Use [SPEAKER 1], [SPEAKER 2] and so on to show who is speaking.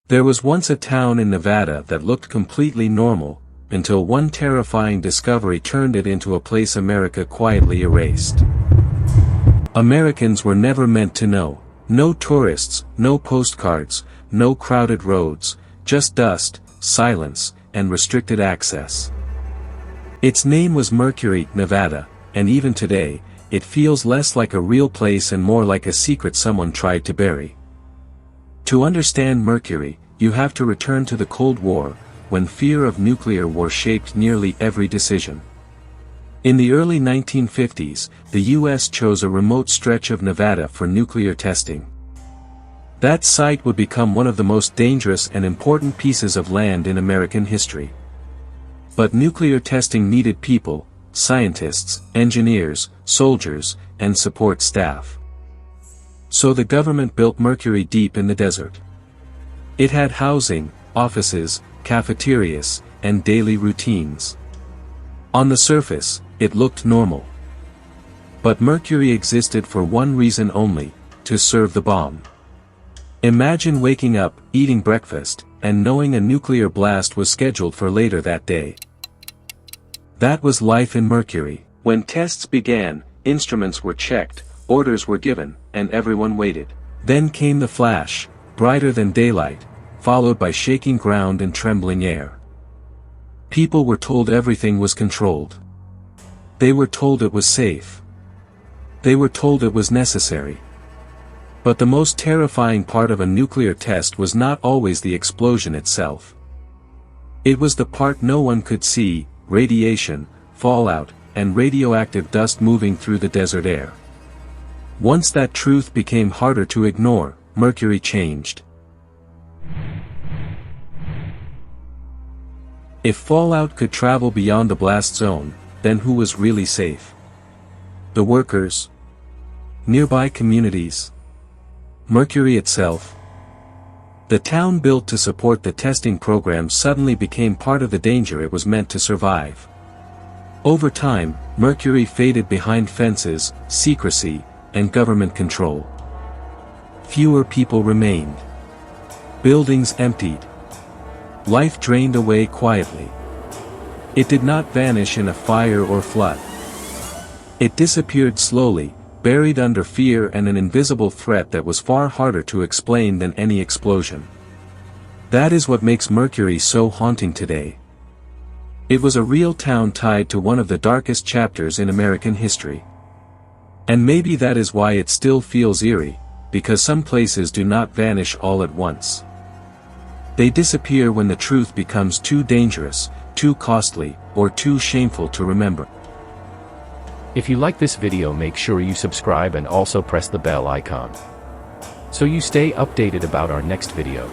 [SPEAKER 1] There was once a town in Nevada that looked completely normal, until one terrifying discovery turned it into a place America quietly erased. Americans were never meant to know. No tourists, no postcards, no crowded roads, just dust, silence, and restricted access. Its name was Mercury, Nevada, and even today, it feels less like a real place and more like a secret someone tried to bury. To understand Mercury, you have to return to the Cold War, when fear of nuclear war shaped nearly every decision. In the early 1950s, the U.S. chose a remote stretch of Nevada for nuclear testing. That site would become one of the most dangerous and important pieces of land in American history. But nuclear testing needed people, scientists, engineers, soldiers, and support staff. So the government built Mercury deep in the desert. It had housing, offices, cafeterias, and daily routines. On the surface, it looked normal. But Mercury existed for one reason only: to serve the bomb. Imagine waking up, eating breakfast, and knowing a nuclear blast was scheduled for later that day. That was life in Mercury. When tests began, instruments were checked, orders were given, and everyone waited. Then came the flash, brighter than daylight, followed by shaking ground and trembling air. People were told everything was controlled. They were told it was safe. They were told it was necessary. But the most terrifying part of a nuclear test was not always the explosion itself. It was the part no one could see: radiation, fallout, and radioactive dust moving through the desert air. Once that truth became harder to ignore, Mercury changed. If fallout could travel beyond the blast zone, then who was really safe? The workers? Nearby communities? Mercury itself? The town built to support the testing program suddenly became part of the danger it was meant to survive. Over time, Mercury faded behind fences, secrecy, and government control. Fewer people remained. Buildings emptied. Life drained away quietly. It did not vanish in a fire or flood. It disappeared slowly, buried under fear and an invisible threat that was far harder to explain than any explosion. That is what makes Mercury so haunting today. It was a real town tied to one of the darkest chapters in American history. And maybe that is why it still feels eerie, because some places do not vanish all at once. They disappear when the truth becomes too dangerous, too costly, or too shameful to remember.
[SPEAKER 2] If you like this video, make sure you subscribe and also press the bell icon, so you stay updated about our next video.